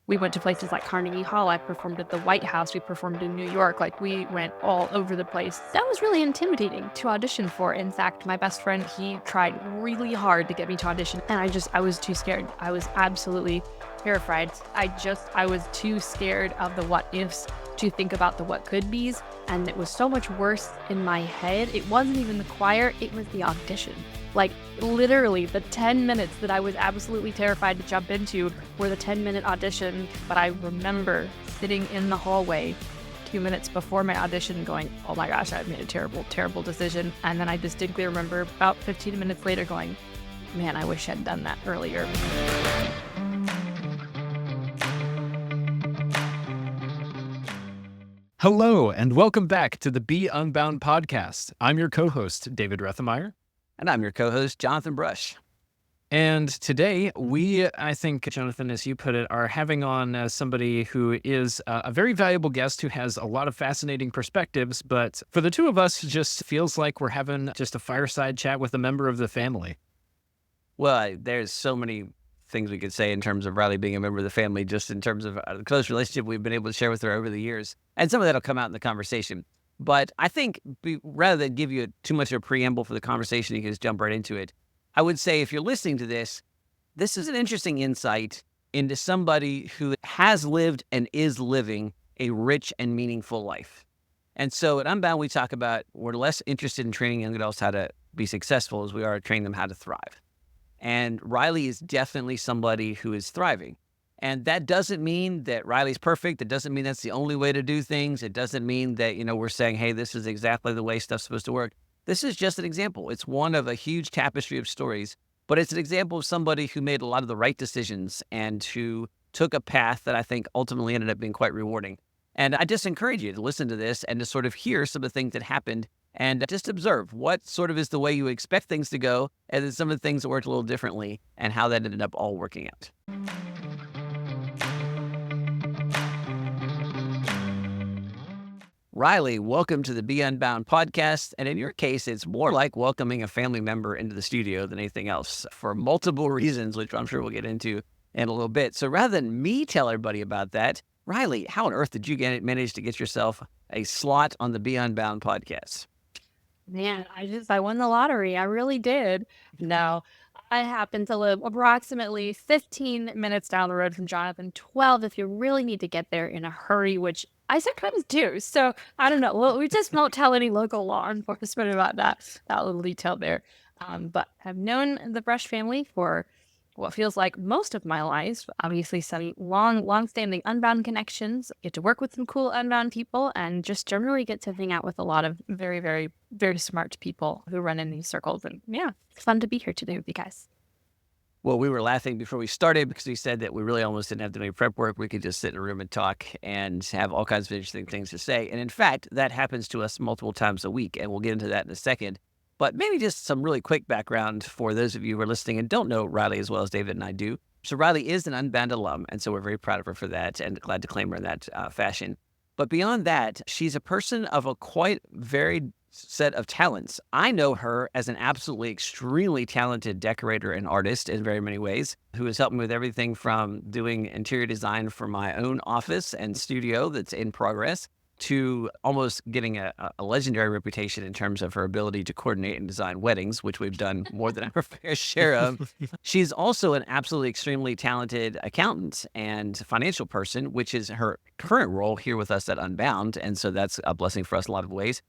We went to places like Carnegie Hall. I performed at the White House. We performed in New York. Like, we went all over the place. That was really intimidating to audition for. In fact, my best friend, he tried really hard to get me to audition, and I was too scared. I was absolutely terrified. I was too scared of the what ifs to think about the what could be's. And it was so much worse in my head. It wasn't even the choir, it was the audition. Like, literally, the 10 minutes that I was absolutely terrified to jump into were the 10-minute audition. But I remember sitting in the hallway 2 minutes before my audition going, oh my gosh, I've made a terrible, terrible decision. And then I distinctly remember about 15 minutes later going, man, I wish I'd done that earlier. Hello, and welcome back to the Be Unbound podcast. I'm your co-host, David Rethemeyer. And I'm your co-host, Jonathan Brush. And today I think, Jonathan, as you put it, are having on somebody who is a very valuable guest who has a lot of fascinating perspectives. But for the two of us, it just feels like we're having just a fireside chat with a member of the family. Well, there's so many things we could say in terms of Riley being a member of the family, just in terms of the close relationship we've been able to share with her over the years. And some of that will come out in the conversation. But I think rather than give you too much of a preamble for the conversation, you can just jump right into it. I would say if you're listening to this, this is an interesting insight into somebody who has lived and is living a rich and meaningful life. And so at Unbound, we talk about we're less interested in training young adults how to be successful as we are training them how to thrive. And Riley is definitely somebody who is thriving. And that doesn't mean that Riley's perfect. It doesn't mean that's the only way to do things. It doesn't mean that, we're saying, hey, this is exactly the way stuff's supposed to work. This is just an example. It's one of a huge tapestry of stories, but it's an example of somebody who made a lot of the right decisions and who took a path that I think ultimately ended up being quite rewarding. And I just encourage you to listen to this and to sort of hear some of the things that happened and just observe what sort of is the way you expect things to go, and then some of the things that worked a little differently and how that ended up all working out. Riley, welcome to the Be Unbound podcast. And in your case, it's more like welcoming a family member into the studio than anything else for multiple reasons, which I'm sure we'll get into in a little bit. So rather than me tell everybody about that, Riley, how on earth did you manage to get yourself a slot on the Be Unbound podcast? Man, I won the lottery. I really did. No, I happen to live approximately 15 minutes down the road from Jonathan, 12 if you really need to get there in a hurry, which I sometimes do. So I don't know. Well, we just won't tell any local law enforcement about that little detail there. But I've known the Brush family for what feels like most of my life. Obviously, some long-standing Unbound connections. Get to work with some cool Unbound people, and just generally get to hang out with a lot of very, very, very smart people who run in these circles. And yeah, it's fun to be here today with you guys. Well, we were laughing before we started because we said that we really almost didn't have to do any prep work. We could just sit in a room and talk and have all kinds of interesting things to say. And in fact, that happens to us multiple times a week, and we'll get into that in a second. But maybe just some really quick background for those of you who are listening and don't know Riley as well as David and I do. So Riley is an Unbound alum, and so we're very proud of her for that and glad to claim her in that fashion. But beyond that, she's a person of a quite varied set of talents. I know her as an absolutely extremely talented decorator and artist in very many ways, who has helped me with everything from doing interior design for my own office and studio that's in progress, to almost getting a legendary reputation in terms of her ability to coordinate and design weddings, which we've done more than our fair share of. She's also an absolutely extremely talented accountant and financial person, which is her current role here with us at Unbound. And so that's a blessing for us in a lot of ways.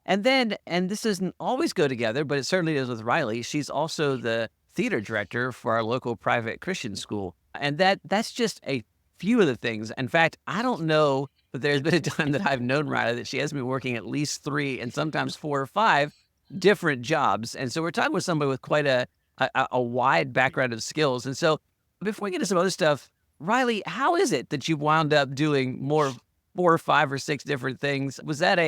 And then, and this doesn't always go together, but it certainly does with Riley, she's also the theater director for our local private Christian school. And that's just a few of the things. In fact, I don't know, but there's been a time that I've known Riley that she has been working at least 3 and sometimes 4 or 5 different jobs. And so we're talking with somebody with quite a wide background of skills. And so before we get into some other stuff, Riley, how is it that you wound up doing 4 or 5 or 6 different things? Was that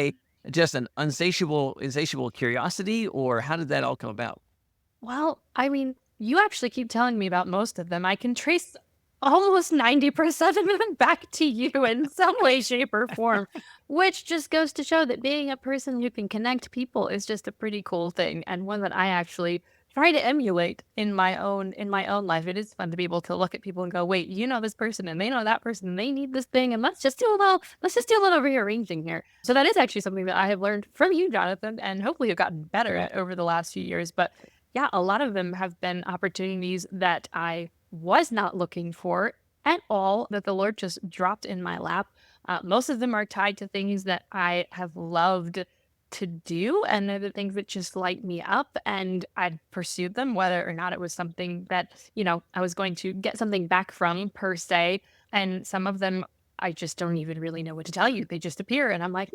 just an insatiable curiosity, or how did that all come about? Well, I mean, you actually keep telling me about most of them. I can trace almost 90% of them back to you in some way, shape, or form, which just goes to show that being a person who can connect people is just a pretty cool thing, and one that I actually try to emulate in my own life. It is fun to be able to look at people and go, wait, you know this person and they know that person and they need this thing and let's just do a little rearranging here. So that is actually something that I have learned from you, Jonathan, and hopefully have gotten better at over the last few years. But yeah, a lot of them have been opportunities that I was not looking for at all, that the Lord just dropped in my lap. Most of them are tied to things that I have loved to do, and they're the things that just light me up, and I pursued them whether or not it was something that I was going to get something back from per se. And some of them I just don't even really know what to tell you. They just appear and I'm like,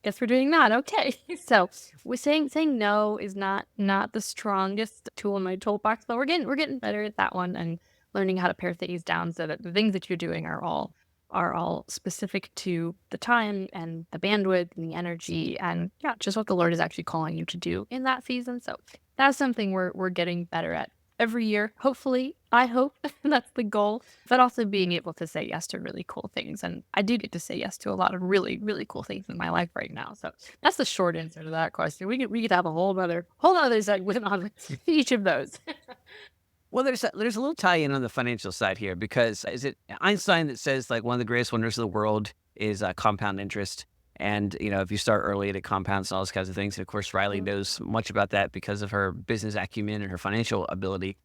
guess we're doing that, okay. So we're saying no is not the strongest tool in my toolbox, but we're getting better at that one, and learning how to pare things down so that the things that you're doing are all specific to the time and the bandwidth and the energy, and yeah, just what the Lord is actually calling you to do in that season. So that's something we're getting better at every year. Hopefully, I hope that's the goal, but also being able to say yes to really cool things. And I do get to say yes to a lot of really, really cool things in my life right now. So that's the short answer to that question. We could have a whole other segment on each of those. Well, there's a little tie-in on the financial side here because is it Einstein that says like one of the greatest wonders of the world is compound interest, and if you start early, it compounds and all those kinds of things. And of course, Riley knows much about that because of her business acumen and her financial ability.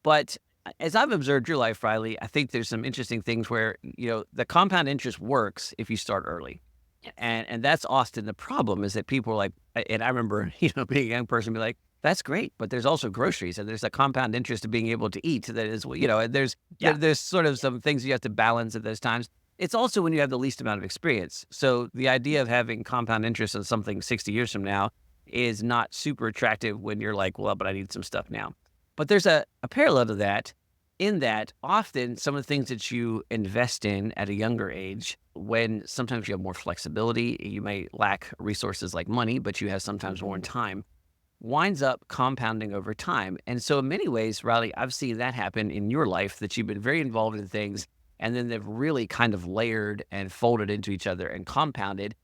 But as I've observed your life, Riley, I think there's some interesting things where the compound interest works if you start early. Yes. And that's often the problem is that people are like, and I remember, being a young person be like, that's great, but there's also groceries and there's a compound interest of being able to eat that is, and there's sort of some things you have to balance at those times. It's also when you have the least amount of experience. So the idea of having compound interest in something 60 years from now is not super attractive when you're like, well, but I need some stuff now. But there's a parallel to that in that often some of the things that you invest in at a younger age, when sometimes you have more flexibility, you may lack resources like money, but you have sometimes more time, winds up compounding over time. And so in many ways, Riley, I've seen that happen in your life, that you've been very involved in things and then they've really kind of layered and folded into each other and compounded.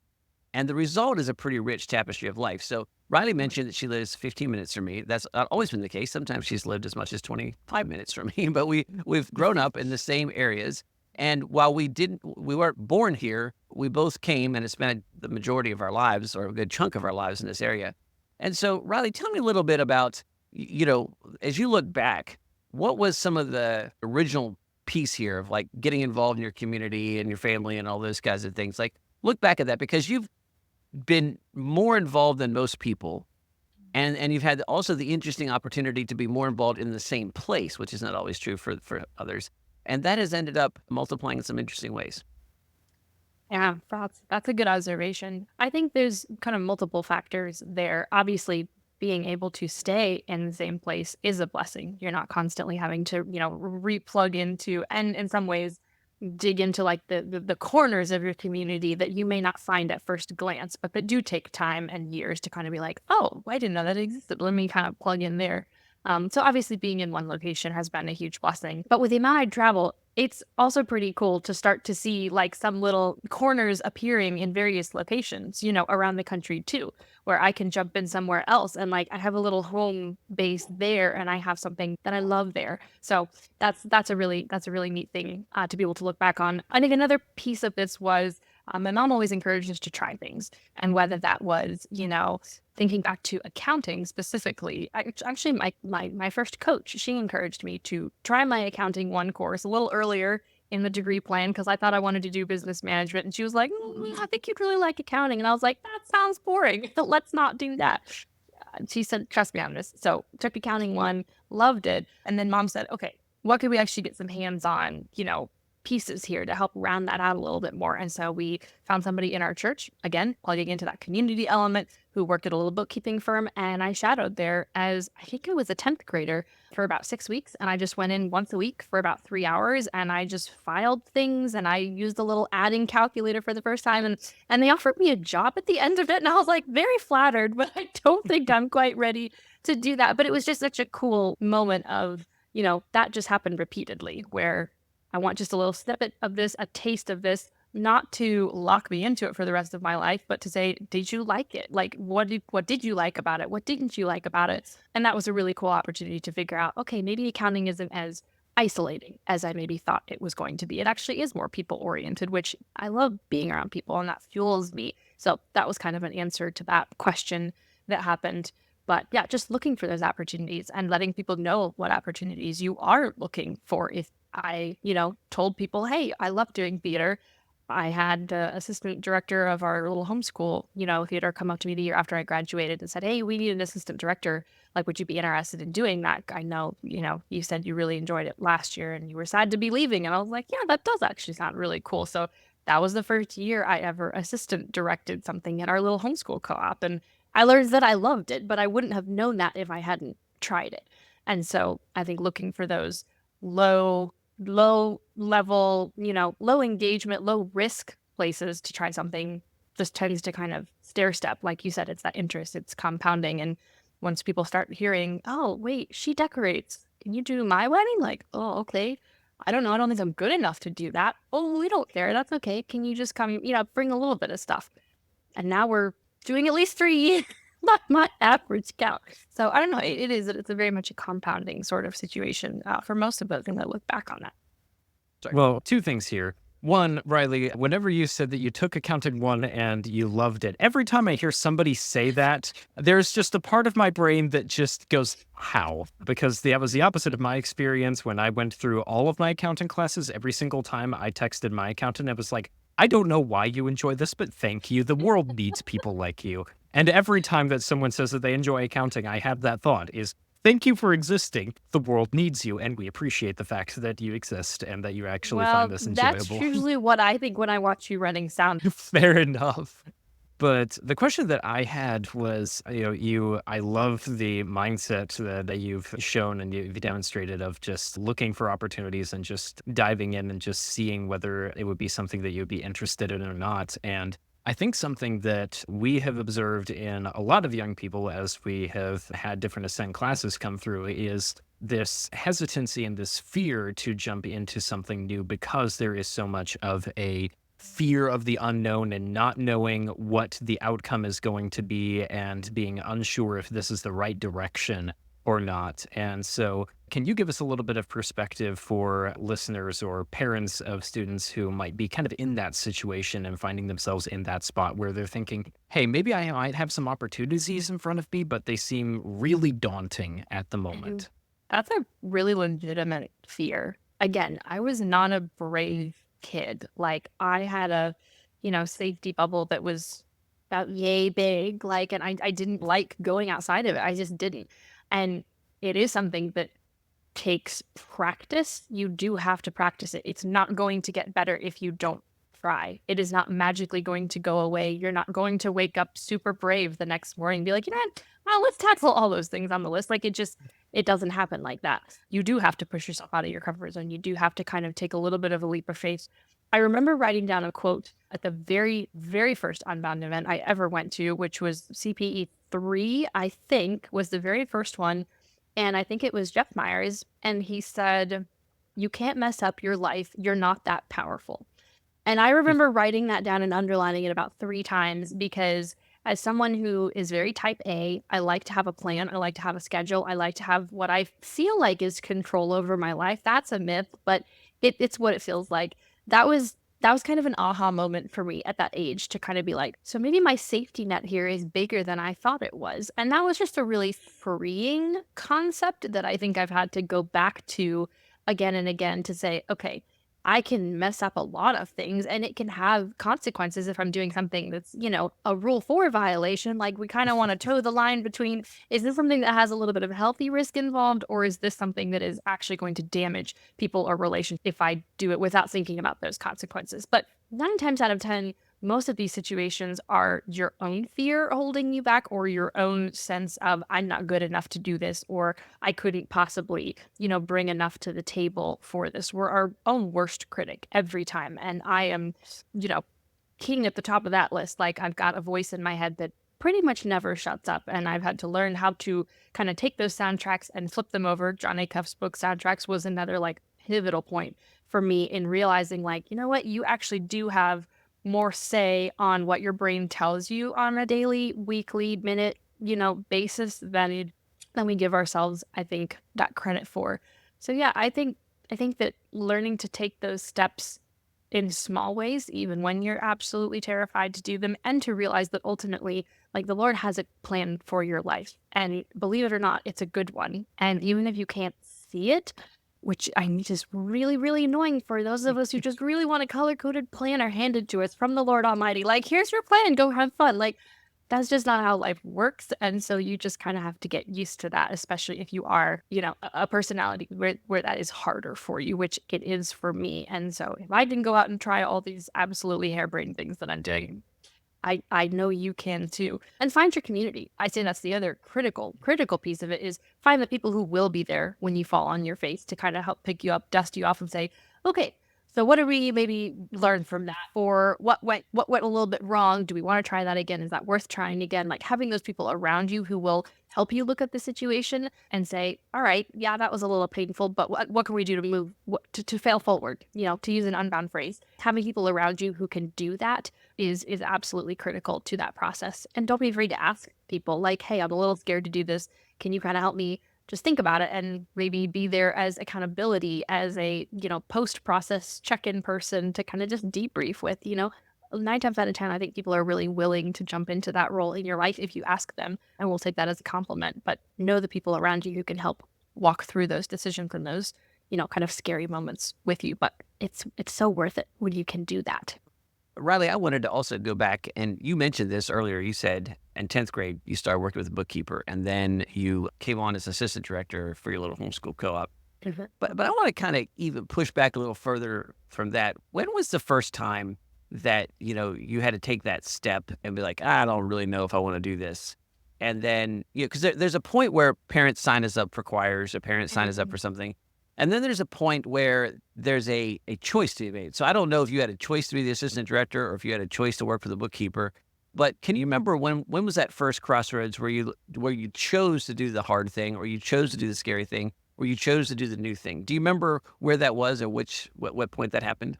And the result is a pretty rich tapestry of life. So Riley mentioned that she lives 15 minutes from me. That's not always been the case. Sometimes she's lived as much as 25 minutes from me, but we've grown up in the same areas. And while we weren't born here, we both came and have spent the majority of our lives, or a good chunk of our lives, in this area. And so, Riley, tell me a little bit about, as you look back, what was some of the original piece here of like getting involved in your community and your family and all those kinds of things? Like, look back at that, because you've been more involved than most people. And you've had also the interesting opportunity to be more involved in the same place, which is not always true for others. And that has ended up multiplying in some interesting ways. Yeah, that's a good observation. I think there's kind of multiple factors there. Obviously, being able to stay in the same place is a blessing. You're not constantly having to, replug into, and in some ways, dig into like the corners of your community that you may not find at first glance, but that do take time and years to kind of be like, oh, I didn't know that existed. Let me kind of plug in there. So obviously being in one location has been a huge blessing. But with the amount I travel, it's also pretty cool to start to see like some little corners appearing in various locations, around the country too, where I can jump in somewhere else and like I have a little home base there and I have something that I love there. So that's a really neat thing to be able to look back on. I think another piece of this was my mom always encouraged us to try things, and whether that was, thinking back to accounting specifically, actually my first coach, she encouraged me to try my accounting one course a little earlier in the degree plan because I thought I wanted to do business management, and she was like, I think you'd really like accounting, and I was like, that sounds boring. Let's not do that. She said, trust me on this. So took accounting one, loved it, and then mom said, okay, what could we actually get some hands-on, pieces here to help round that out a little bit more. And so we found somebody in our church, again, plugging into that community element, who worked at a little bookkeeping firm. And I shadowed there as, I think it was a 10th grader, for about 6 weeks. And I just went in once a week for about 3 hours and I just filed things and I used a little adding calculator for the first time. And they offered me a job at the end of it. And I was like very flattered, but I don't think I'm quite ready to do that. But it was just such a cool moment of, that just happened repeatedly, where I want just a little snippet of this, a taste of this. not to lock me into it for the rest of my life, but to say, did you like it? Like, what did you like about it? What didn't you like about it? And that was a really cool opportunity to figure out, okay, maybe accounting isn't as isolating as I maybe thought it was going to be. It actually is more people oriented, which I love being around people and that fuels me. So that was kind of an answer to that question that happened. But yeah, just looking for those opportunities and letting people know what opportunities you are looking for. If I, told people, hey, I love doing theater. I had the assistant director of our little homeschool, theater come up to me the year after I graduated and said, hey, we need an assistant director. Like, would you be interested in doing that? I know, you said you really enjoyed it last year and you were sad to be leaving. And I was like, yeah, that does actually sound really cool. So that was the first year I ever assistant directed something at our little homeschool co-op. And I learned that I loved it, but I wouldn't have known that if I hadn't tried it. And so I think looking for those low level, low engagement, low risk places to try something just tends to kind of stair step. Like you said, it's that interest, it's compounding. And once people start hearing, oh, wait, she decorates. Can you do my wedding? Like, oh, okay. I don't know. I don't think I'm good enough to do that. Oh, we don't care. That's okay. Can you just come, bring a little bit of stuff? And now we're doing at least 3, not my average count. So I don't know. It's a very much a compounding sort of situation for most of us when I look back on that. Well, two things here. One, Riley, whenever you said that you took Accounting 1 and you loved it, every time I hear somebody say that, there's just a part of my brain that just goes, how? Because that was the opposite of my experience when I went through all of my accounting classes. Every single time I texted my accountant, it was like, I don't know why you enjoy this, but thank you. The world needs people like you. And every time that someone says that they enjoy accounting, I have that thought is, thank you for existing. The world needs you, and we appreciate the fact that you exist and that you actually find this enjoyable. That's usually what I think when I watch you running sound. Fair enough. But the question that I had was, I love the mindset that you've shown and you've demonstrated of just looking for opportunities and just diving in and just seeing whether it would be something that you'd be interested in or not. And I think something that we have observed in a lot of young people as we have had different Ascend classes come through is this hesitancy and this fear to jump into something new because there is so much of a fear of the unknown and not knowing what the outcome is going to be and being unsure if this is the right direction or not. And so can you give us a little bit of perspective for listeners or parents of students who might be kind of in that situation and finding themselves in that spot where they're thinking, hey, maybe I might have some opportunities in front of me, but they seem really daunting at the moment? That's a really legitimate fear. Again, I was not a brave kid. Like, I had a, safety bubble that was about yay big. Like, and I didn't like going outside of it. I just didn't. And it is something that takes practice. You do have to practice it. It's not going to get better if you don't try. It is not magically going to go away. You're not going to wake up super brave the next morning and be like, let's tackle all those things on the list. Like, it doesn't happen like that. You do have to push yourself out of your comfort zone. You do have to kind of take a little bit of a leap of faith. I remember writing down a quote at the very, very first Unbound event I ever went to, which was CPE 3, I think, was the very first one. And I think it was Jeff Myers. And he said, you can't mess up your life. You're not that powerful. And I remember writing that down and underlining it about 3 times because as someone who is very type A, I like to have a plan. I like to have a schedule. I like to have what I feel like is control over my life. That's a myth, but it's what it feels like. That was kind of an aha moment for me at that age to kind of be like, so maybe my safety net here is bigger than I thought it was. And that was just a really freeing concept that I think I've had to go back to again and again to say, okay, I can mess up a lot of things and it can have consequences if I'm doing something that's, a Rule 4 violation. Like, we kind of want to toe the line between, is this something that has a little bit of healthy risk involved, or is this something that is actually going to damage people or relations if I do it without thinking about those consequences? But 9 times out of 10, most of these situations are your own fear holding you back, or your own sense of, I'm not good enough to do this, or I couldn't possibly, bring enough to the table for this. We're our own worst critic every time. And I am, king at the top of that list. Like, I've got a voice in my head that pretty much never shuts up. And I've had to learn how to kind of take those soundtracks and flip them over. John Acuff's book Soundtracks was another pivotal point for me in realizing, like, you know what, you actually do have more say on what your brain tells you on a daily, weekly, minute, basis than we give ourselves, I think, that credit for. So yeah, I think that learning to take those steps in small ways, even when you're absolutely terrified to do them, and to realize that ultimately, like, the Lord has a plan for your life. And believe it or not, it's a good one. And even if you can't see it, which I mean is really, really annoying for those of us who just really want a color coded planner handed to us from the Lord Almighty. Like, here's your plan, go have fun. Like, that's just not how life works. And so you just kind of have to get used to that, especially if you are, a personality where that is harder for you, which it is for me. And so if I can go out and try all these absolutely harebrained things that I'm doing, I know you can too. And find your community. I say that's the other critical piece of it, is find the people who will be there when you fall on your face to kind of help pick you up, dust you off, and say, okay, so what did we maybe learn from that? Or what went a little bit wrong? Do we want to try that again? Is that worth trying again? Like, having those people around you who will help you look at the situation and say, all right, yeah, that was a little painful, but what can we do to move, to fail forward, to use an Unbound phrase. Having people around you who can do that is absolutely critical to that process. And don't be afraid to ask people, like, hey, I'm a little scared to do this. Can you kind of help me just think about it, and maybe be there as accountability, as a, post-process check-in person to kind of just debrief with. 9 times out of 10, I think people are really willing to jump into that role in your life if you ask them, and we'll take that as a compliment. But know the people around you who can help walk through those decisions and those, kind of scary moments with you. But it's so worth it when you can do that. Riley, I wanted to also go back, and you mentioned this earlier. You said in 10th grade, you started working with a bookkeeper, and then you came on as assistant director for your little homeschool co-op. Mhm. But I want to kind of even push back a little further from that. When was the first time that, you had to take that step and be like, I don't really know if I want to do this? And then, because there's a point where parents sign us up for choirs, or parents sign us up for something. And then there's a point where there's a choice to be made. So I don't know if you had a choice to be the assistant director or if you had a choice to work for the bookkeeper. But can you remember when was that first crossroads where you chose to do the hard thing, or you chose to do the scary thing, or you chose to do the new thing? Do you remember where that was, or what point that happened?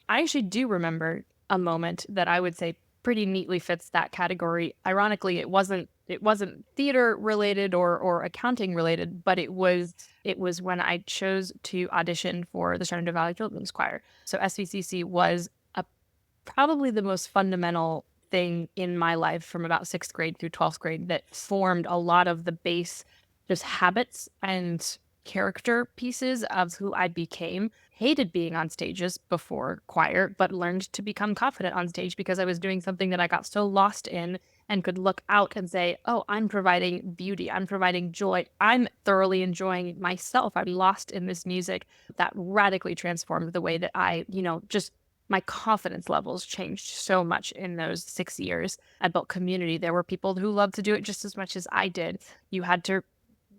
I actually do remember a moment that I would say pretty neatly fits that category. Ironically, it wasn't theater related or accounting related, but it was when I chose to audition for the Shenandoah Valley Children's Choir. So SVCC was probably the most fundamental thing in my life from about 6th grade through 12th grade that formed a lot of the base, just habits and character pieces of who I became. Hated being on stages before choir, but learned to become confident on stage because I was doing something that I got so lost in, and could look out and say, oh, I'm providing beauty. I'm providing joy. I'm thoroughly enjoying myself. I'm lost in this music. That radically transformed the way that I, just my confidence levels changed so much in those 6 years. I built community. There were people who loved to do it just as much as I did.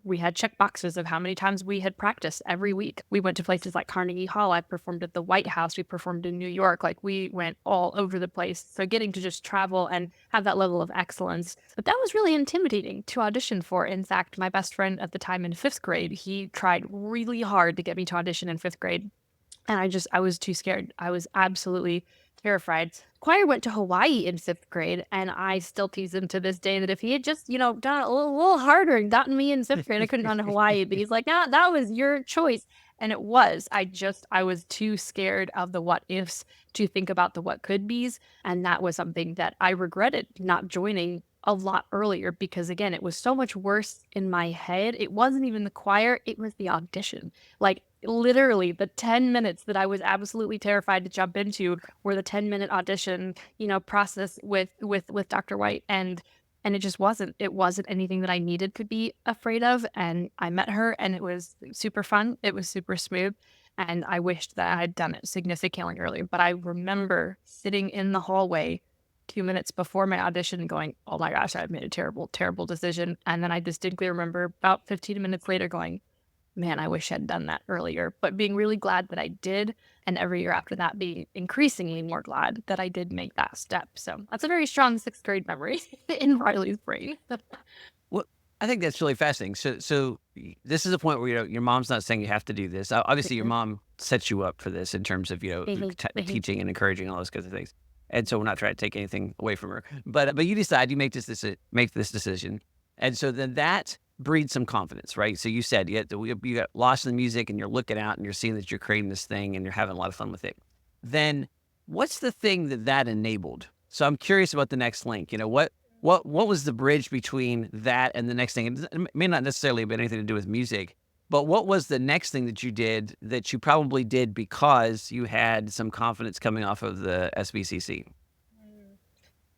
We had check boxes of how many times we had practiced every week. We went to places like Carnegie Hall. I performed at the White House. We performed in New York. Like, we went all over the place. So getting to just travel and have that level of excellence. But that was really intimidating to audition for. In fact, my best friend at the time in 5th grade, he tried really hard to get me to audition in 5th grade. And I was too scared. I was absolutely terrified. Choir went to Hawaii in 5th grade, and I still tease him to this day that if he had just, done it a little harder and gotten me in 5th grade, I couldn't have gone to Hawaii. But he's like, nah, that was your choice. And it was. I was too scared of the what ifs to think about the what could be's. And that was something that I regretted not joining a lot earlier, because again, it was so much worse in my head. It wasn't even the choir, it was the audition. Like, literally the 10 minutes that I was absolutely terrified to jump into were the 10-minute audition, process with Dr. White. And it just wasn't anything that I needed to be afraid of. And I met her, and it was super fun. It was super smooth. And I wished that I had done it significantly earlier. But I remember sitting in the hallway 2 minutes before my audition going, oh my gosh, I've made a terrible, terrible decision. And then I distinctly remember about 15 minutes later going, man, I wish I'd done that earlier. But being really glad that I did. And every year after that, being increasingly more glad that I did make that step. So that's a very strong 6th grade memory in Riley's brain. Well, I think that's really fascinating. So this is a point where your mom's not saying you have to do this. Obviously, your mom sets you up for this in terms of teaching and encouraging all those kinds of things. And so we're not trying to take anything away from her. But you decide you make this decision, and so then that breeds some confidence, right? So you said you got lost in the music, and you're looking out, and you're seeing that you're creating this thing, and you're having a lot of fun with it. Then what's the thing that enabled? So I'm curious about the next link. What was the bridge between that and the next thing? It may not necessarily have anything to do with music, but what was the next thing that you did that you probably did because you had some confidence coming off of the SBCC?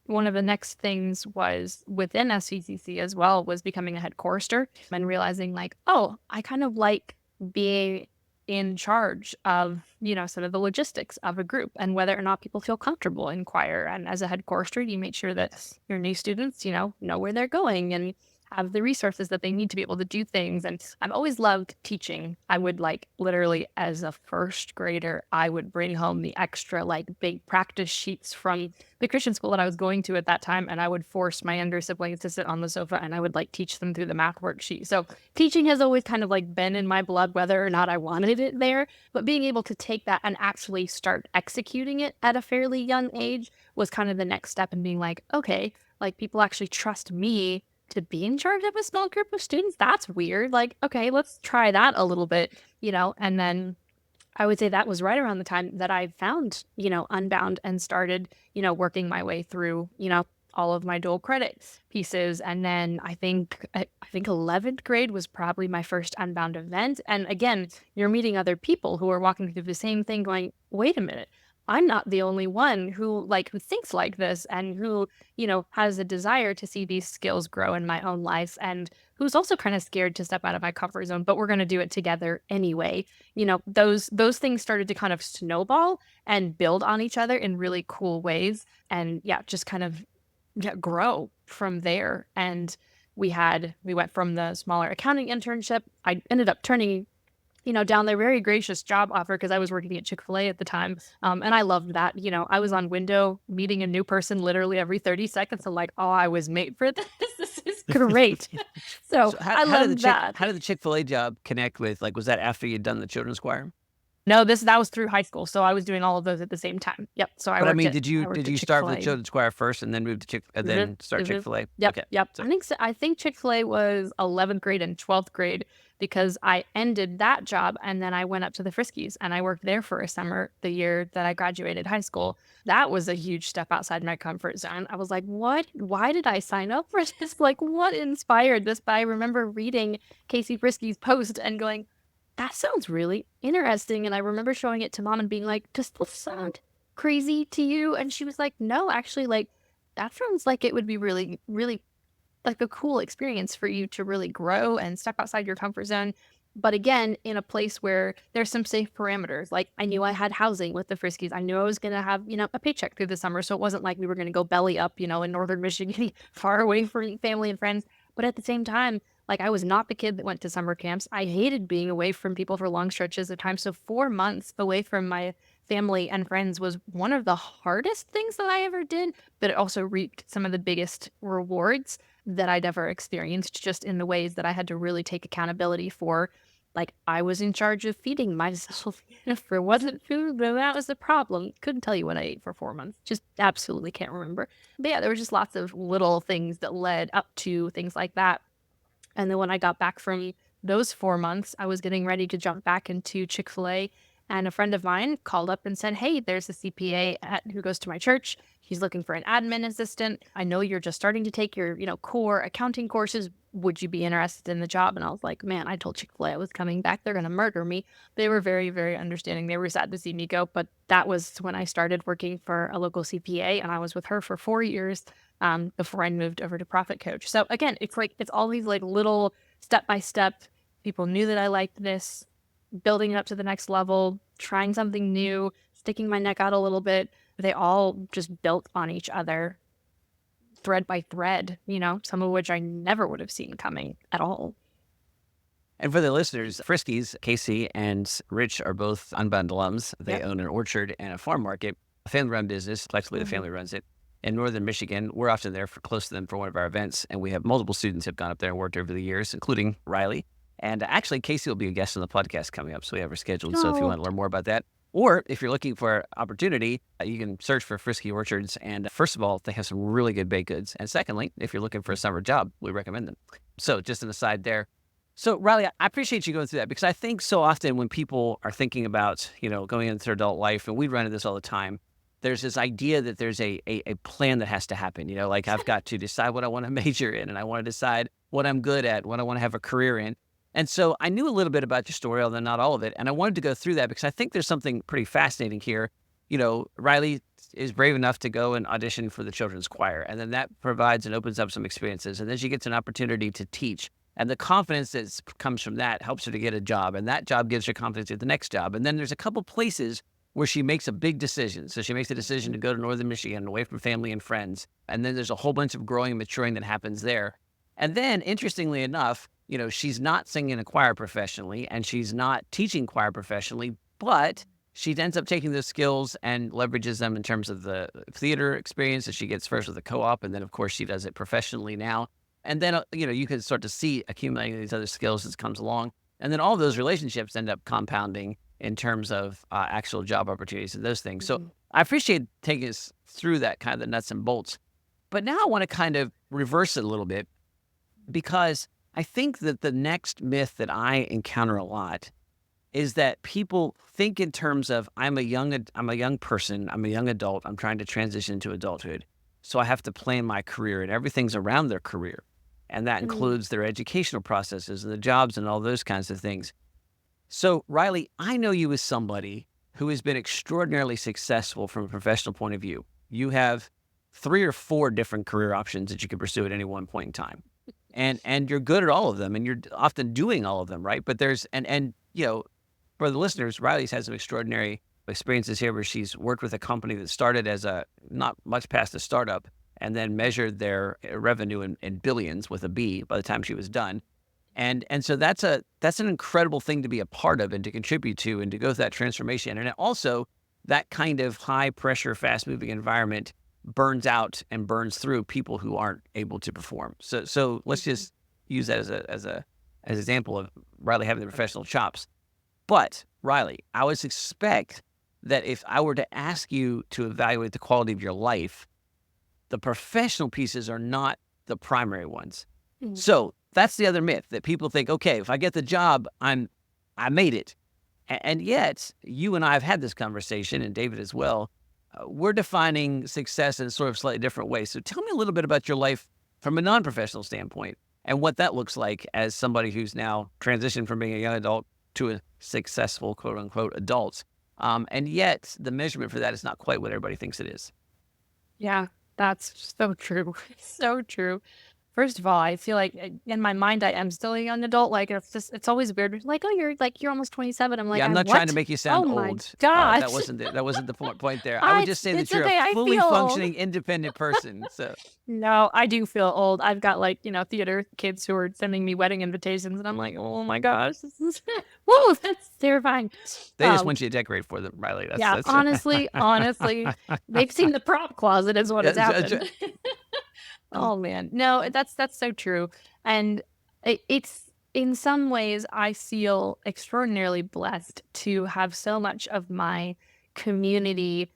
One of the next things was within SVCC as well was becoming a head chorister and realizing like, oh, I kind of like being in charge of, sort of the logistics of a group and whether or not people feel comfortable in choir. And as a head chorister, you make sure that your new students, know where they're going and have the resources that they need to be able to do things. And I've always loved teaching. I would literally as a first grader, I would bring home the extra big practice sheets from the Christian school that I was going to at that time. And I would force my younger siblings to sit on the sofa and I would teach them through the math worksheet. So teaching has always kind of been in my blood, whether or not I wanted it there. But being able to take that and actually start executing it at a fairly young age was kind of the next step in being okay, people actually trust me to be in charge of a small group of students. That's weird. Okay, let's try that a little bit, and then I would say that was right around the time that I found, Unbound and started, working my way through, all of my dual credit pieces. And then I think 11th grade was probably my first Unbound event. And again, you're meeting other people who are walking through the same thing going, wait a minute, I'm not the only one who thinks like this and who, has a desire to see these skills grow in my own life and who's also kind of scared to step out of my comfort zone, but we're going to do it together anyway. Those things started to kind of snowball and build on each other in really cool ways. And just kind of grow from there. And we went from the smaller accounting internship. I ended up turning down their very gracious job offer because I was working at Chick-fil-A at the time. And I loved that. I was on window meeting a new person literally every 30 seconds. I'm oh, I was made for this. This is great. So I loved that. How did the Chick-fil-A job connect with, was that after you'd done the children's choir? No, that was through high school. So I was doing all of those at the same time. Yep. So did you start with the children's choir first and then move to Chick-fil-A? Yep. Okay. Yep. So. I think Chick-fil-A was 11th grade and 12th grade because I ended that job and then I went up to the Friskies and I worked there for a summer the year that I graduated high school. That was a huge step outside my comfort zone. I was like, what? Why did I sign up for this? What inspired this? But I remember reading Casey Friskies' post and going, that sounds really interesting. And I remember showing it to mom and being like, does this sound crazy to you? And she was like, no, actually, that sounds like it would be really, really a cool experience for you to really grow and step outside your comfort zone. But again, in a place where there's some safe parameters. I knew I had housing with the Friskies. I knew I was going to have, a paycheck through the summer. So it wasn't like we were going to go belly up, in northern Michigan, far away from family and friends. But at the same time, I was not the kid that went to summer camps. I hated being away from people for long stretches of time. So 4 months away from my family and friends was one of the hardest things that I ever did, but it also reaped some of the biggest rewards that I'd ever experienced, just in the ways that I had to really take accountability for. I was in charge of feeding myself. If there wasn't food, then that was the problem. Couldn't tell you what I ate for 4 months. Just absolutely can't remember. But yeah, there were just lots of little things that led up to things like that. And then when I got back from those 4 months, I was getting ready to jump back into Chick-fil-A. And a friend of mine called up and said, hey, there's a CPA who goes to my church. He's looking for an admin assistant. I know you're just starting to take your, core accounting courses. Would you be interested in the job? And I was like, man, I told Chick-fil-A I was coming back. They're going to murder me. They were very, very understanding. They were sad to see me go. But that was when I started working for a local CPA. And I was with her for 4 years before I moved over to Profit Coach. So again, it's all these little step-by-step. People knew that I liked this, building it up to the next level, trying something new, sticking my neck out a little bit. They all just built on each other thread by thread, some of which I never would have seen coming at all. And for the listeners, Friskies, Casey and Rich are both Unbound alums. They own an orchard and a farm market, a family-run business. Collectively, the family runs it. in Northern Michigan. We're often there for close to them for one of our events, and we have multiple students who have gone up there and worked over the years, including Riley. And actually, Casey will be a guest on the podcast coming up, so we have her scheduled. So if you Oh, want to learn more about that, or if you're looking for opportunity, you can search for Frisky Orchards. And first of all, they have some really good baked goods. And secondly, if you're looking for a summer job, we recommend them. So just an aside there. So Riley, I appreciate you going through that, because I think so often when people are thinking about, going into their adult life, and we run into this all the time, there's this idea that there's a plan that has to happen. Like I've got to decide what I want to major in, and I want to decide what I'm good at, what I want to have a career in. And so I knew a little bit about your story, although not all of it. And I wanted to go through that because I think there's something pretty fascinating here. Riley is brave enough to go and audition for the children's choir. And then that provides and opens up some experiences. And then she gets an opportunity to teach. And the confidence that comes from that helps her to get a job. And that job gives her confidence at the next job. And then there's a couple places where she makes a big decision. So she makes a decision to go to Northern Michigan, away from family and friends. And then there's a whole bunch of growing and maturing that happens there. And then, interestingly enough, she's not singing a choir professionally, and she's not teaching choir professionally, but she ends up taking those skills and leverages them in terms of the theater experience that she gets first with the co-op. And then, of course, she does it professionally now. And then, you can start to see accumulating these other skills as it comes along. And then all those relationships end up compounding in terms of actual job opportunities and those things. So I appreciate taking us through that kind of the nuts and bolts. But now I want to kind of reverse it a little bit, because I think that the next myth that I encounter a lot is that people think in terms of I'm a young person, I'm a young adult, I'm trying to transition into adulthood, so I have to plan my career, and everything's around their career, and that includes their educational processes and the jobs and all those kinds of things. So Riley, I know you as somebody who has been extraordinarily successful from a professional point of view. You have 3 or 4 different career options that you can pursue at any one point in time. And you're good at all of them, and you're often doing all of them, right? But there's, for the listeners, Riley's had some extraordinary experiences here where she's worked with a company that started as a not much past a startup, and then measured their revenue in billions with a B by the time she was done. And so that's an incredible thing to be a part of and to contribute to and to go through that transformation. And also that kind of high pressure, fast moving environment burns out and burns through people who aren't able to perform. So let's just use that as an example of Riley having the professional chops. But Riley, I would expect that if I were to ask you to evaluate the quality of your life, the professional pieces are not the primary ones. So that's the other myth, that people think, okay, if I get the job, I made it. And yet you and I have had this conversation, and David as well. We're defining success in sort of slightly different ways. So tell me a little bit about your life from a non-professional standpoint and what that looks like as somebody who's now transitioned from being a young adult to a successful, quote unquote, adult. And yet the measurement for that is not quite what everybody thinks it is. yeah, that's so true. So true. First of all, I feel like in my mind, I am still a young adult. Like it's always weird. Like, oh, you're almost 27. I'm like, Yeah, I'm not trying to make you sound Oh my old. gosh. That wasn't the point there. I would just say that It's you're okay, I a fully feel old. functioning, independent person. So No, I do feel old. I've got theater kids who are sending me wedding invitations, and I'm like, oh my gosh, this is whoa, that's terrifying. they just Um, want you to decorate for them, Riley. yeah, honestly, they've seen the prop closet is what has That's happened. Oh man, no, that's so true, and it's in some ways I feel extraordinarily blessed to have so much of my community.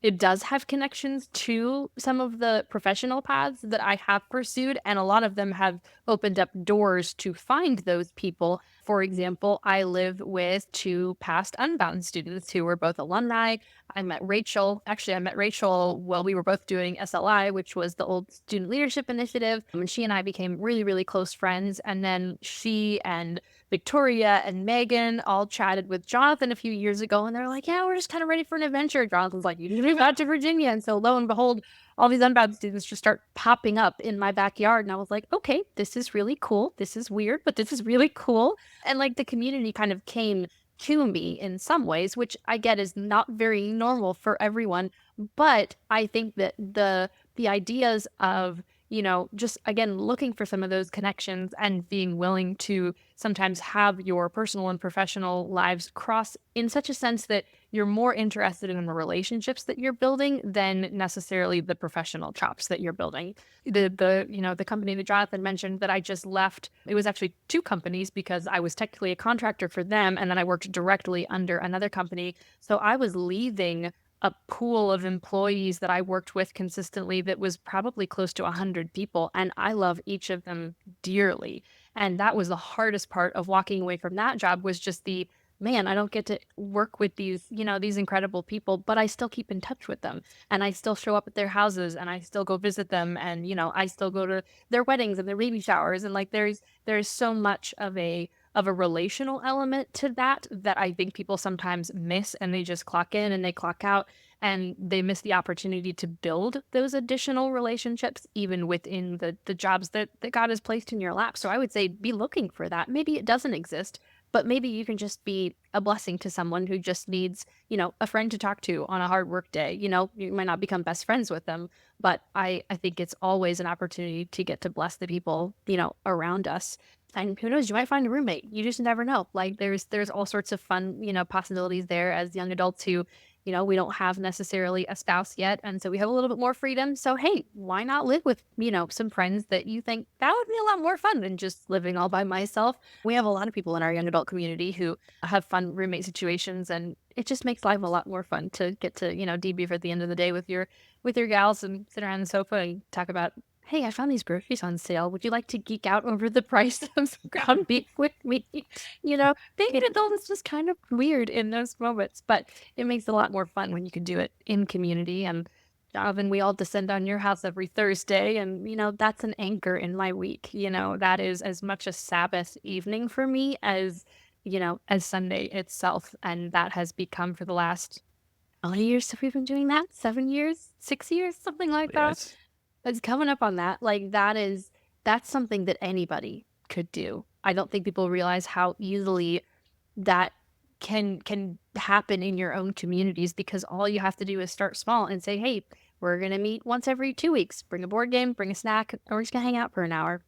It does have connections to some of the professional paths that I have pursued, and a lot of them have opened up doors to find those people. For example, I live with 2 past Unbound students who were both alumni. I met Rachel while we were both doing SLI, which was the old Student Leadership Initiative. And she and I became really, really close friends. And then she and Victoria and Megan all chatted with Jonathan a few years ago, and they're like, yeah, we're just kind of ready for an adventure. Jonathan's like, you need to move out to Virginia. And so lo and behold, all these Unbound students just start popping up in my backyard. And I was like, okay, this is really cool. This is weird, but this is really cool. And like the community kind of came to me in some ways, which I get is not very normal for everyone. But I think that the ideas of just again, looking for some of those connections and being willing to sometimes have your personal and professional lives cross in such a sense that you're more interested in the relationships that you're building than necessarily the professional chops that you're building. The company that Jonathan mentioned that I just left, it was actually two companies because I was technically a contractor for them and then I worked directly under another company. So I was leaving a pool of employees that I worked with consistently that was probably close to 100 people. And I love each of them dearly. And that was the hardest part of walking away from that job was just the, man, I don't get to work with these incredible people, but I still keep in touch with them. And I still show up at their houses and I still go visit them. And, I still go to their weddings and their baby showers. And like, there's so much of a relational element to that I think people sometimes miss, and they just clock in and they clock out and they miss the opportunity to build those additional relationships even within the jobs that God has placed in your lap. So I would say be looking for that. Maybe it doesn't exist, but maybe you can just be a blessing to someone who just needs, a friend to talk to on a hard work day. You might not become best friends with them, but I think it's always an opportunity to get to bless the people, around us. And who knows, you might find a roommate. You just never know. Like there's all sorts of fun, possibilities there as young adults who, we don't have necessarily a spouse yet. And so we have a little bit more freedom. So hey, why not live with, some friends that you think that would be a lot more fun than just living all by myself? We have a lot of people in our young adult community who have fun roommate situations, and it just makes life a lot more fun to get to, debrief at the end of the day with your gals and sit around the sofa and talk about, hey, I found these groceries on sale. Would you like to geek out over the price of some ground beef with me? Being an adult is just kind of weird in those moments, but it makes it a lot more fun when you can do it in community. And Jonathan, we all descend on your house every Thursday, and that's an anchor in my week. That is as much a Sabbath evening for me as Sunday itself, and that has become for the last how many years have we been doing that? 7 years, 6 years, something like that. Yes. It's coming up on that. Like that's something that anybody could do. I don't think people realize how easily that can happen in your own communities because all you have to do is start small and say, hey, we're gonna meet once every 2 weeks. Bring a board game, bring a snack, and we're just gonna hang out for an hour.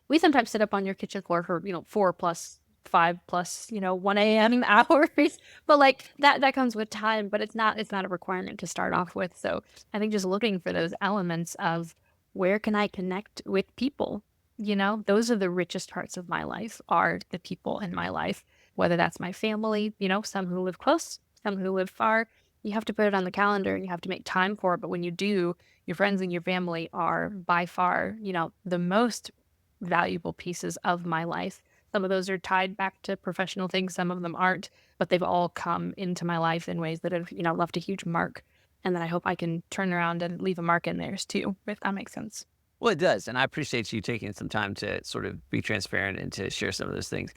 We sometimes sit up on your kitchen floor for 4 plus 5 plus 1 a.m. hours, but like that comes with time. But it's not a requirement to start off with. So I think just looking for those elements of where can I connect with people. Those are the richest parts of my life, are the people in my life, whether that's my family, some who live close, some who live far. You have to put it on the calendar and you have to make time for it. But when you do, your friends and your family are by far, the most valuable pieces of my life. Some of those are tied back to professional things. Some of them aren't, but they've all come into my life in ways that have, left a huge mark. And then I hope I can turn around and leave a mark in theirs too, if that makes sense. Well, it does. And I appreciate you taking some time to sort of be transparent and to share some of those things.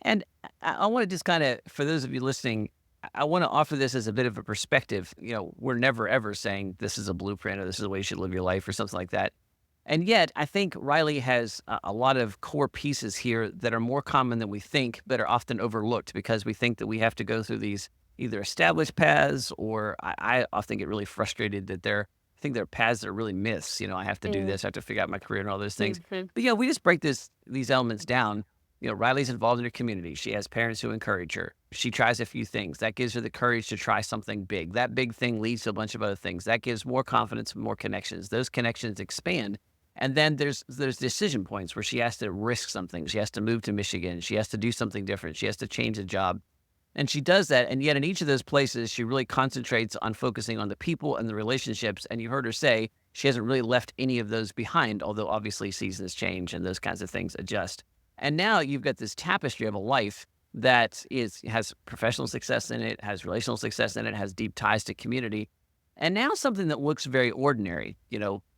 And I want to just kind of, for those of you listening, I want to offer this as a bit of a perspective. We're never, ever saying this is a blueprint or this is the way you should live your life or something like that. And yet, I think Riley has a lot of core pieces here that are more common than we think, but are often overlooked because we think that we have to go through these either established paths, or I often get really frustrated that I think there are paths that are really myths. I have to do this, I have to figure out my career and all those things. Mhm. But we just break these elements down. Riley's involved in her community. She has parents who encourage her. She tries a few things. That gives her the courage to try something big. That big thing leads to a bunch of other things. That gives more confidence and more connections. Those connections expand. And then there's decision points where she has to risk something. She has to move to Michigan. She has to do something different. She has to change a job. And she does that. And yet in each of those places, she really concentrates on focusing on the people and the relationships. And you heard her say she hasn't really left any of those behind, although obviously seasons change and those kinds of things adjust. And now you've got this tapestry of a life that has professional success in it, has relational success in it, has deep ties to community. And now something that looks very ordinary,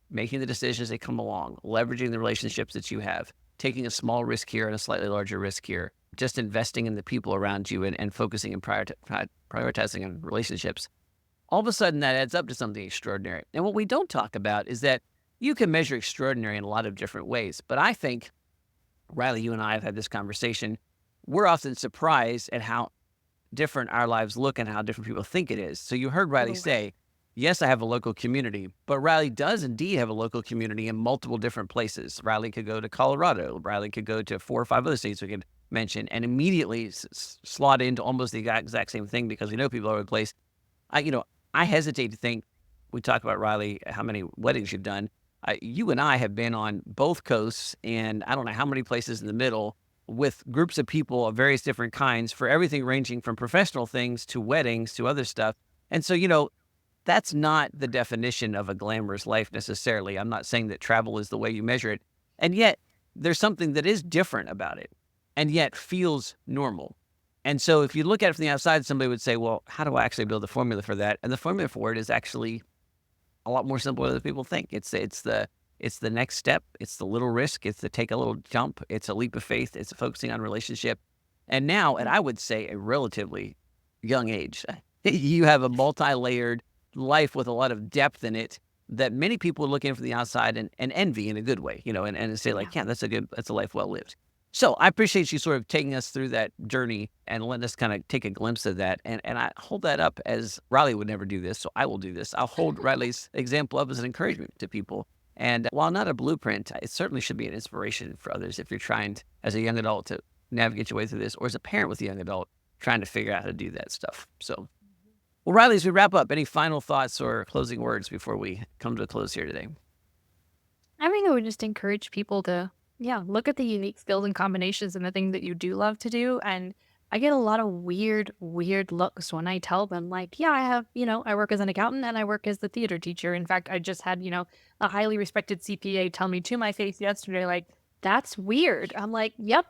making the decisions that come along, leveraging the relationships that you have, taking a small risk here and a slightly larger risk here, just investing in the people around you and focusing and prioritizing on relationships. All of a sudden, that adds up to something extraordinary. And what we don't talk about is that you can measure extraordinary in a lot of different ways. But I think, Riley, you and I have had this conversation. We're often surprised at how different our lives look and how different people think it is. So you heard Riley say, yes, I have a local community, but Riley does indeed have a local community in multiple different places. Riley could go to Colorado. Riley could go to 4 or 5 other states we could mention and immediately slot into almost the exact same thing because we know people all over the place. I hesitate to think, we talk about Riley, how many weddings you've done. You and I have been on both coasts and I don't know how many places in the middle with groups of people of various different kinds for everything ranging from professional things to weddings to other stuff. And so, that's not the definition of a glamorous life necessarily. I'm not saying that travel is the way you measure it. And yet, there's something that is different about it and yet feels normal. And so if you look at it from the outside, somebody would say, well, how do I actually build a formula for that? And the formula for it is actually a lot more simple than people think. It's the next step. It's the little risk. It's the take a little jump. It's a leap of faith. It's focusing on relationship. And now, and I would say a relatively young age, you have a multi-layered life with a lot of depth in it that many people look in from the outside and envy in a good way, and say like, yeah, that's a life well lived. So I appreciate you sort of taking us through that journey and letting us kind of take a glimpse of that. And I hold that up as Riley would never do this, so I will do this. I'll hold Riley's example up as an encouragement to people. And while not a blueprint, it certainly should be an inspiration for others if you're trying as a young adult to navigate your way through this, or as a parent with a young adult trying to figure out how to do that stuff. So, well, Riley, as we wrap up, any final thoughts or closing words before we come to a close here today? I think I would just encourage people to, look at the unique skills and combinations and the thing that you do love to do. And I get a lot of weird looks when I tell them, like, yeah, I have, I work as an accountant and I work as the theater teacher. In fact, I just had, a highly respected CPA tell me to my face yesterday, like, that's weird. I'm like, yep.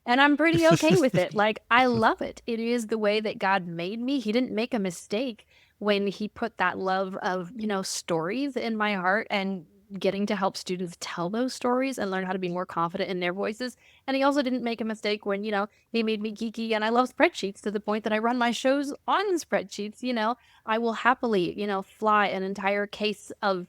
And I'm pretty okay with it. Like, I love it. It is the way that God made me. He didn't make a mistake when he put that love of, stories in my heart and getting to help students tell those stories and learn how to be more confident in their voices. And he also didn't make a mistake when, he made me geeky and I love spreadsheets to the point that I run my shows on spreadsheets. I will happily, fly an entire case of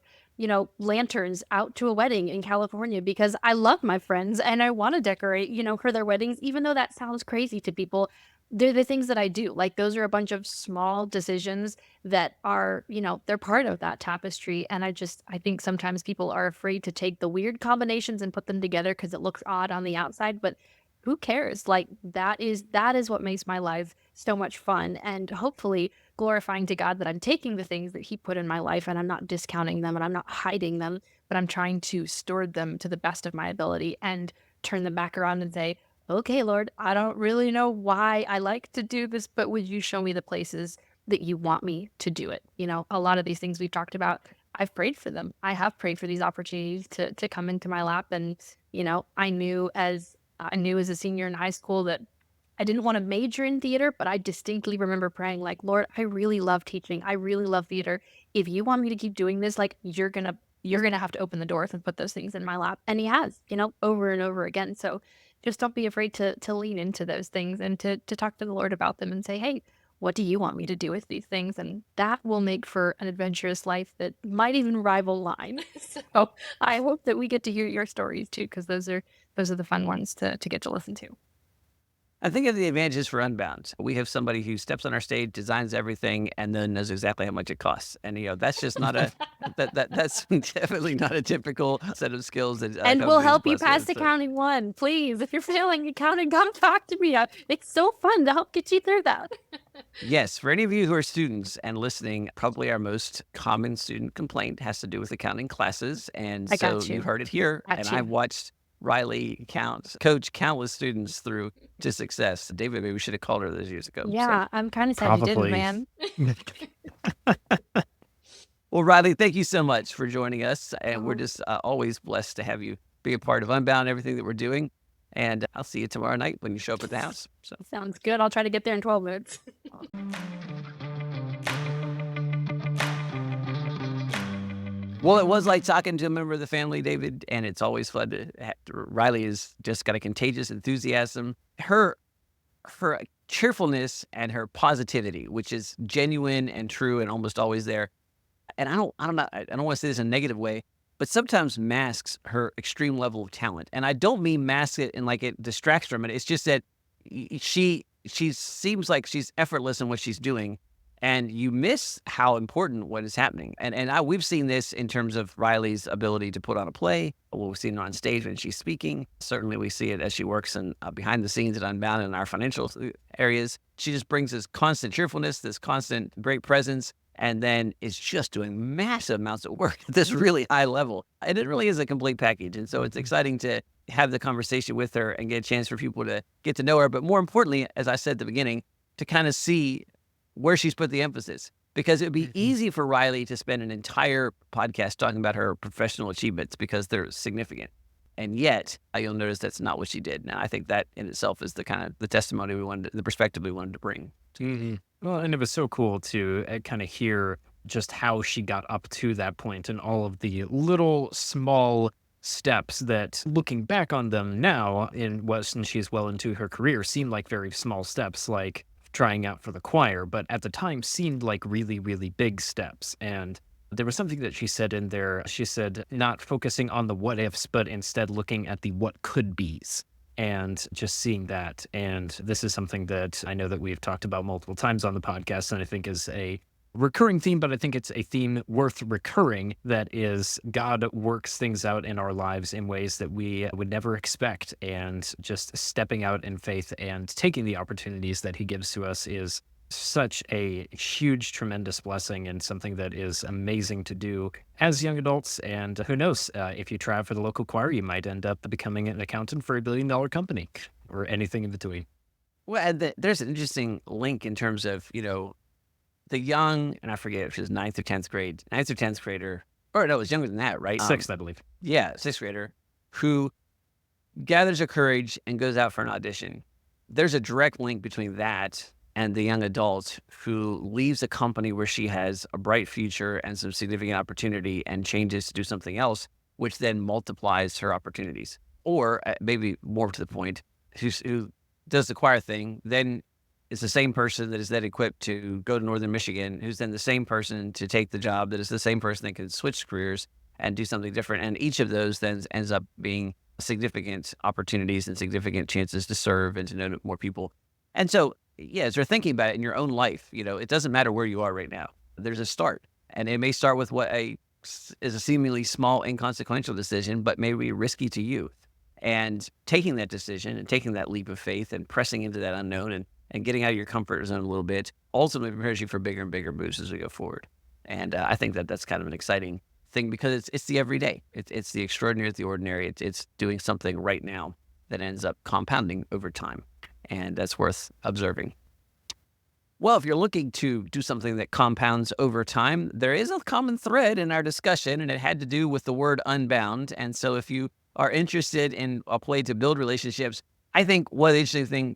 lanterns out to a wedding in California because I love my friends and I want to decorate, for their weddings, even though that sounds crazy to people. They're the things that I do. Like, those are a bunch of small decisions that are, they're part of that tapestry. And I think sometimes people are afraid to take the weird combinations and put them together because it looks odd on the outside, but who cares? Like, that is what makes my life so much fun and hopefully glorifying to God that I'm taking the things that he put in my life and I'm not discounting them and I'm not hiding them, but I'm trying to steward them to the best of my ability and turn them back around and say, okay, Lord, I don't really know why I like to do this, but would you show me the places that you want me to do it? A lot of these things we've talked about, I've prayed for them. I have prayed for these opportunities to come into my lap. And, I knew as a senior in high school that I didn't want to major in theater, but I distinctly remember praying like, Lord, I really love teaching. I really love theater. If you want me to keep doing this, like, you're going to have to open the doors and put those things in my lap. And he has, over and over again. So just don't be afraid to lean into those things and to talk to the Lord about them and say, hey, what do you want me to do with these things? And that will make for an adventurous life that might even rival mine. So I hope that we get to hear your stories too, because those are the fun ones to get to listen to. I think of the advantages for Unbound. We have somebody who steps on our stage, designs everything, and then knows exactly how much it costs. And that's just not that's definitely not a typical set of skills. That and we'll help you pass accounting 1, please. If you're failing accounting, come talk to me. It's so fun to help get you through that. Yes, for any of you who are students and listening, probably our most common student complaint has to do with accounting classes. And so you've heard it here, and I've watched Riley coach countless students through to success. David, maybe we should have called her those years ago. Yeah, so. I'm kind of sad you didn't, man. Well, Riley, thank you so much for joining us. And we're just always blessed to have you be a part of Unbound, everything that we're doing. And I'll see you tomorrow night when you show up at the house. So sounds good. I'll try to get there in 12 minutes. Well, it was like talking to a member of the family, David, and it's always fun to Riley has just got a contagious enthusiasm. Her cheerfulness and her positivity, which is genuine and true and almost always there. And I don't want to say this in a negative way, but sometimes masks her extreme level of talent. And I don't mean mask it and like it distracts from it. It's just that she seems like she's effortless in what she's doing. And you miss how important what is happening. And we've seen this in terms of Riley's ability to put on a play. We've seen it on stage when she's speaking. Certainly we see it as she works in behind the scenes at Unbound in our financial areas. She just brings this constant cheerfulness, this constant great presence, and then is just doing massive amounts of work at this really high level. And it really is a complete package. And so it's exciting to have the conversation with her and get a chance for people to get to know her. But more importantly, as I said at the beginning, to kind of see where she's put the emphasis, because it would be easy for Riley to spend an entire podcast talking about her professional achievements because they're significant. And yet you'll notice that's not what she did. Now, I think that in itself is the kind of the testimony the perspective we wanted to bring. Well, and it was so cool to kind of hear just how she got up to that point and all of the little small steps that, looking back on them now, and she's well into her career, seem like very small steps, like trying out for the choir, but at the time seemed like really, really big steps. And there was something that she said in there. She said, not focusing on the what ifs, but instead looking at the what could be's and just seeing that. And this is something that I know that we've talked about multiple times on the podcast, and I think is a recurring theme, but I think it's a theme worth recurring, that is God works things out in our lives in ways that we would never expect, and just stepping out in faith and taking the opportunities that he gives to us is such a huge, tremendous blessing, and something that is amazing to do as young adults. And who knows, if you try out for the local choir, you might end up becoming an accountant for $1 billion company or anything in between. Well, and there's an interesting link in terms of, the young, and I forget if she was 9th or 10th grader, or no, it was younger than that, right? 6th, I believe. Yeah, 6th grader, who gathers her courage and goes out for an audition. There's a direct link between that and the young adult who leaves a company where she has a bright future and some significant opportunity and changes to do something else, which then multiplies her opportunities. Or maybe more to the point, who does the choir thing, then is the same person that is then equipped to go to Northern Michigan, who's then the same person to take the job, that is the same person that can switch careers and do something different. And each of those then ends up being significant opportunities and significant chances to serve and to know more people. And so, as you're thinking about it in your own life, it doesn't matter where you are right now. There's a start. And it may start with what is a seemingly small, inconsequential decision, but may be risky to you. And taking that decision and taking that leap of faith and pressing into that unknown and getting out of your comfort zone a little bit ultimately prepares you for bigger and bigger moves as we go forward. And I think that that's kind of an exciting thing, because it's the everyday. It's the extraordinary, it's the ordinary. It's doing something right now that ends up compounding over time. And that's worth observing. Well, if you're looking to do something that compounds over time, there is a common thread in our discussion, and it had to do with the word unbound. And so if you are interested in a play to build relationships, I think one of the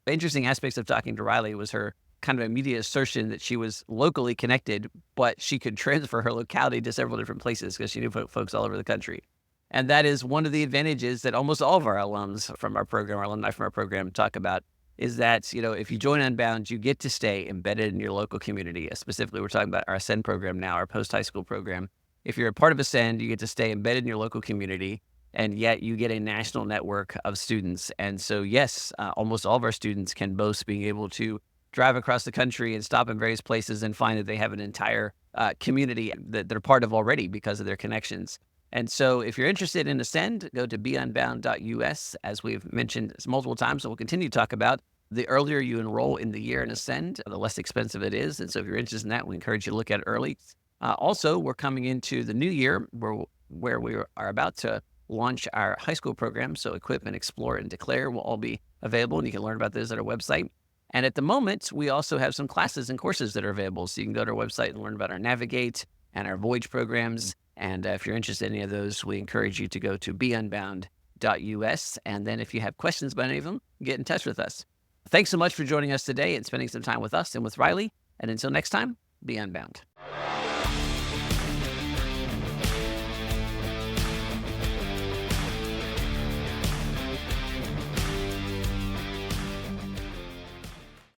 interesting aspects of talking to Riley was her kind of immediate assertion that she was locally connected, but she could transfer her locality to several different places because she knew folks all over the country. And that is one of the advantages that almost all of our alums from our program, our alumni from our program, talk about, is that, if you join Unbound, you get to stay embedded in your local community. Specifically, we're talking about our Ascend program now, our post-high school program. If you're a part of Ascend, you get to stay embedded in your local community, and yet you get a national network of students. And so, yes, almost all of our students can boast being able to drive across the country and stop in various places and find that they have an entire community that they're part of already because of their connections. And so if you're interested in Ascend, go to beunbound.us. As we've mentioned multiple times, and we'll continue to talk about, the earlier you enroll in the year in Ascend, the less expensive it is. And so if you're interested in that, we encourage you to look at it early. Also, we're coming into the new year where we are about to launch our high school program. So Equip and Explore and Declare will all be available, and you can learn about those at our website. And at the moment, we also have some classes and courses that are available. So you can go to our website and learn about our Navigate and our Voyage programs. And if you're interested in any of those, we encourage you to go to beunbound.us. And then if you have questions about any of them, get in touch with us. Thanks so much for joining us today and spending some time with us and with Riley. And until next time, be unbound.